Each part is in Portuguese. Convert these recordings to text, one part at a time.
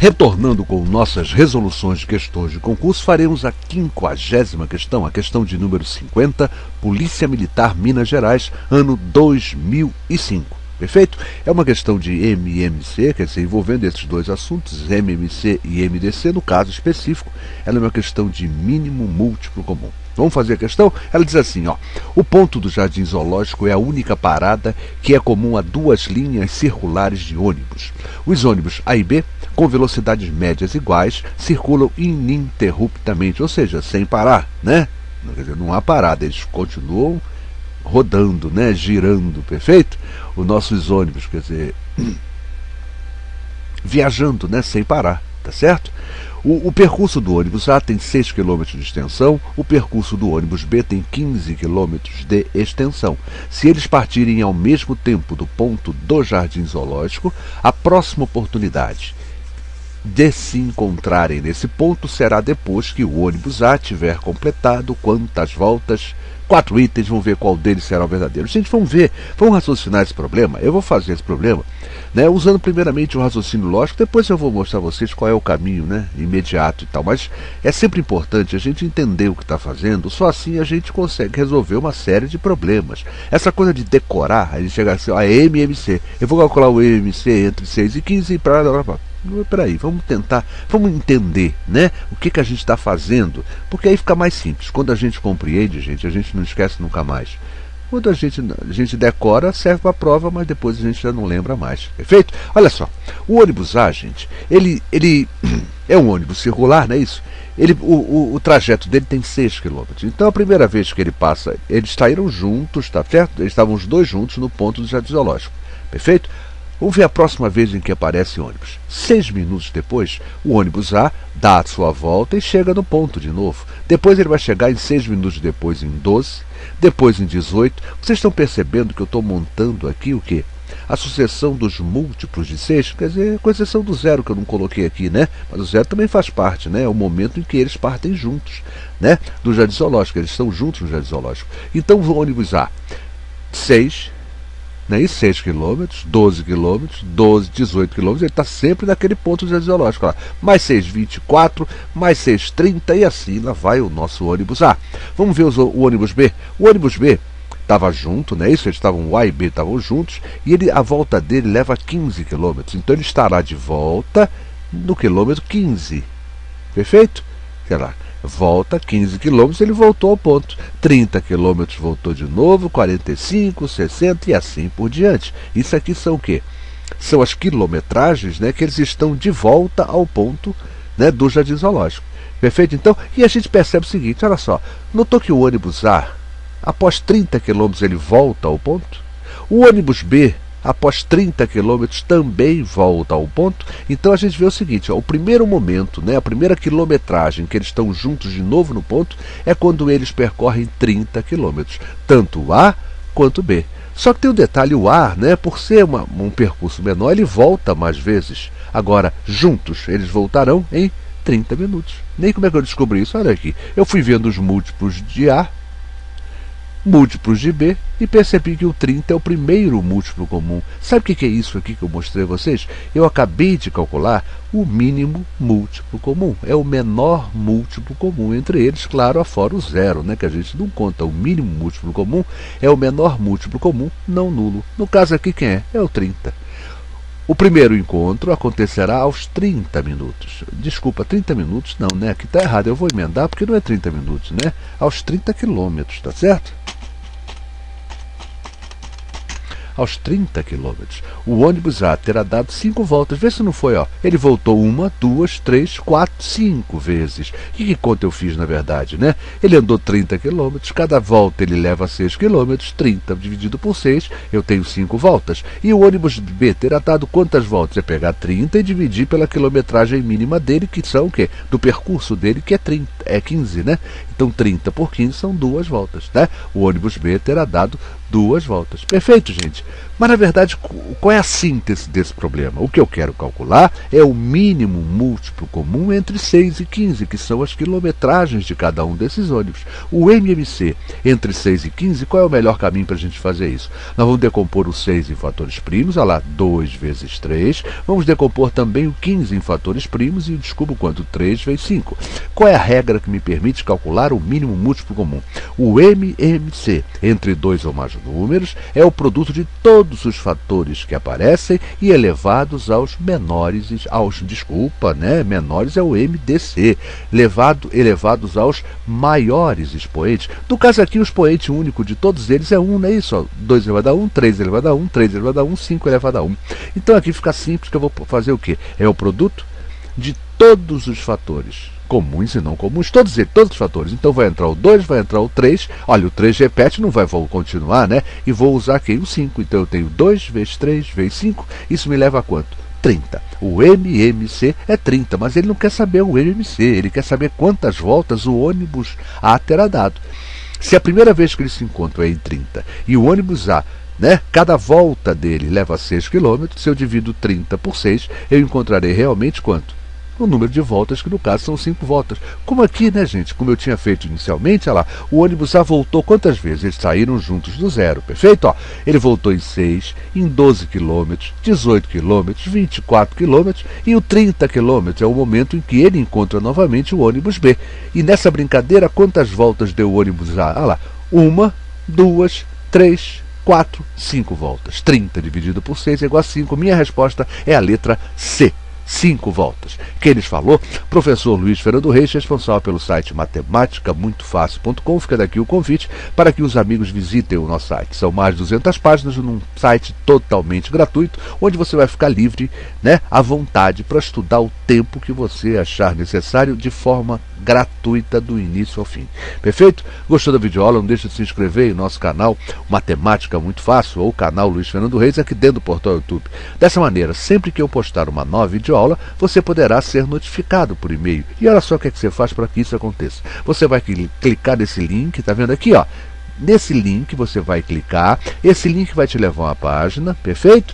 Retornando com nossas resoluções de questões de concurso, faremos a 50ª questão, a questão de número 50, Polícia Militar Minas Gerais, ano 2005. Perfeito? É uma questão de MMC, quer dizer, envolvendo esses dois assuntos, MMC e MDC, no caso específico, ela é uma questão de mínimo múltiplo comum. Vamos fazer a questão? Ela diz assim, ó: o ponto do Jardim Zoológico é a única parada que é comum a duas linhas circulares de ônibus. Os ônibus A e B, com velocidades médias iguais, circulam ininterruptamente, ou seja, sem parar, né? Quer dizer, não há parada, eles continuam rodando, né? Girando, perfeito? Os nossos ônibus, quer dizer, viajando, né? Sem parar, tá certo? O percurso do ônibus A tem 6 km de extensão, o percurso do ônibus B tem 15 km de extensão. Se eles partirem ao mesmo tempo do ponto do Jardim Zoológico, a próxima oportunidade de se encontrarem nesse ponto será depois que o ônibus A tiver completado quantas voltas? 4 itens, vamos ver qual deles será o verdadeiro. Gente, vamos ver, vamos raciocinar esse problema. Eu vou fazer esse problema, né, usando primeiramente o raciocínio lógico, depois eu vou mostrar a vocês qual é o caminho, né, imediato e tal. Mas é sempre importante a gente entender o que está fazendo, só assim a gente consegue resolver uma série de problemas. Essa coisa de decorar, a gente chega assim, a MMC, eu vou calcular o MMC entre 6 e 15 e peraí, vamos tentar, vamos entender, né, o que a gente está fazendo, porque aí fica mais simples. Quando a gente compreende, gente, a gente não esquece nunca mais. Quando a gente decora, serve para a prova, mas depois a gente já não lembra mais. Perfeito? Olha só, o ônibus A, gente, ele é um ônibus circular, não é isso? O trajeto dele tem 6 km. Então a primeira vez que ele passa, eles saíram juntos, tá certo? Eles estavam os dois juntos no ponto do Jardim Zoológico. Perfeito? Vamos ver a próxima vez em que aparece o ônibus. 6 minutos depois, o ônibus A dá a sua volta e chega no ponto de novo. Depois ele vai chegar em 6 minutos depois em 12, depois em 18. Vocês estão percebendo que eu estou montando aqui o quê? A sucessão dos múltiplos de 6, quer dizer, com exceção do zero que eu não coloquei aqui, né? Mas o zero também faz parte, né? É o momento em que eles partem juntos, né? Do Jardim Zoológico, eles estão juntos no Jardim Zoológico. Então o ônibus A, 6, né, 6 km, 12 km, 12, 18 km, ele está sempre naquele ponto do Jardim Zoológico lá. Mais 6, 24, mais 6, 30 e assim lá vai o nosso ônibus A. Vamos ver o ônibus B. O ônibus B estava junto, né? Isso, eles estavam, o A e B estavam juntos, e a volta dele leva 15 km. Então ele estará de volta no quilômetro 15. Perfeito? Sei lá. Volta 15 km, ele voltou ao ponto. 30 km voltou de novo, 45, 60 e assim por diante. Isso aqui são o quê? São as quilometragens, né, que eles estão de volta ao ponto, né, do Jardim Zoológico. Perfeito? Então, e a gente percebe o seguinte, olha só, notou que o ônibus A, após 30 km ele volta ao ponto? O ônibus B, após 30 km também volta ao ponto. Então a gente vê o seguinte, ó, o primeiro momento, né, a primeira quilometragem que eles estão juntos de novo no ponto é quando eles percorrem 30 km, tanto o A quanto o B. Só que tem um detalhe, o A, né, por ser um percurso menor, ele volta mais vezes. Agora, juntos, eles voltarão em 30 minutos. Nem como é que eu descobri isso? Olha aqui, eu fui vendo os múltiplos de A, múltiplos de B, e percebi que o 30 é o primeiro múltiplo comum. Sabe o que é isso aqui que eu mostrei a vocês? Eu acabei de calcular o mínimo múltiplo comum. É o menor múltiplo comum entre eles, claro, afora o zero, né, que a gente não conta. O mínimo múltiplo comum é o menor múltiplo comum não nulo. No caso aqui, quem é? É o 30. O primeiro encontro acontecerá aos 30 minutos. Desculpa, 30 minutos não, né? Aqui está errado, eu vou emendar porque não é 30 minutos, né? Aos 30 quilômetros, tá certo? Aos 30 km. O ônibus A terá dado 5 voltas. Vê se não foi, ó. Ele voltou 1, 2, 3, 4, 5 vezes. E que conta eu fiz, na verdade, né? Ele andou 30 km. Cada volta ele leva 6 km. 30 dividido por 6, eu tenho 5 voltas. E o ônibus B terá dado quantas voltas? É pegar 30 e dividir pela quilometragem mínima dele, que são o quê? Do percurso dele, que é 30, é 15, né? Então 30 por 15 são 2 voltas, né? O ônibus B terá dado 2 voltas. Perfeito, gente? Mas, na verdade, qual é a síntese desse problema? O que eu quero calcular é o mínimo múltiplo comum entre 6 e 15, que são as quilometragens de cada um desses ônibus. O MMC entre 6 e 15, qual é o melhor caminho para a gente fazer isso? Nós vamos decompor o 6 em fatores primos, olha lá, 2 vezes 3. Vamos decompor também o 15 em fatores primos e descubro quanto? 3 vezes 5. Qual é a regra que me permite calcular o mínimo múltiplo comum? O MMC entre dois ou mais números é o produto de todos os fatores que aparecem e elevados aos menores, menores é o MDC, elevados aos maiores expoentes. No caso aqui, o expoente único de todos eles é 1, não é isso? 2 elevado a 1, 3 elevado a 1, 3 elevado a 1, 5 elevado a 1. Então aqui fica simples, que eu vou fazer o quê? É o produto de todos os fatores, comuns e não comuns, todos os fatores. Então vai entrar o 2, vai entrar o 3. Olha, o 3 repete, não vai, vou continuar, né? E vou usar aqui o 5. Então eu tenho 2 vezes 3 vezes 5. Isso me leva a quanto? 30. O MMC é 30, mas ele não quer saber o MMC. Ele quer saber quantas voltas o ônibus A terá dado. Se a primeira vez que eles se encontram é em 30 e o ônibus A, cada volta dele leva 6 km, se eu divido 30 por 6, eu encontrarei realmente quanto? O número de voltas, que no caso são 5 voltas. Como aqui, gente, como eu tinha feito inicialmente, olha lá, o ônibus A voltou quantas vezes? Eles saíram juntos do zero, perfeito? Ó, ele voltou em 6, em 12 km, 18 km, 24 km e o 30 km é o momento em que ele encontra novamente o ônibus B. E nessa brincadeira, quantas voltas deu o ônibus A? Olha lá, 1, 2, 3, 4, 5 voltas. 30 dividido por 6 é igual a 5. Minha resposta é a letra C. 5 voltas. Quem lhes falou? Professor Luiz Fernando Reis, responsável pelo site matematicamuitofácil.com. Fica daqui o convite para que os amigos visitem o nosso site. São mais de 200 páginas num site totalmente gratuito, onde você vai ficar livre, à vontade, para estudar o tempo que você achar necessário de forma gratuita do início ao fim. Perfeito? Gostou da videoaula? Não deixe de se inscrever em nosso canal Matemática Muito Fácil ou o canal Luiz Fernando Reis aqui dentro do portal YouTube. Dessa maneira, sempre que eu postar uma nova videoaula, você poderá ser notificado por e-mail. E olha só o que é que você faz para que isso aconteça. Você vai clicar nesse link, tá vendo aqui, ó? Nesse link você vai clicar, esse link vai te levar a uma página, perfeito?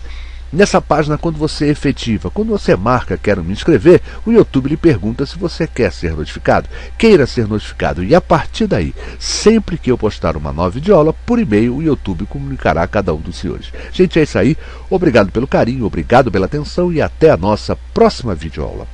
Nessa página, quando você efetiva, quando você marca quero me inscrever, o YouTube lhe pergunta se você quer ser notificado. Queira ser notificado e a partir daí, sempre que eu postar uma nova videoaula, por e-mail o YouTube comunicará a cada um dos senhores. Gente, é isso aí. Obrigado pelo carinho, obrigado pela atenção e até a nossa próxima videoaula.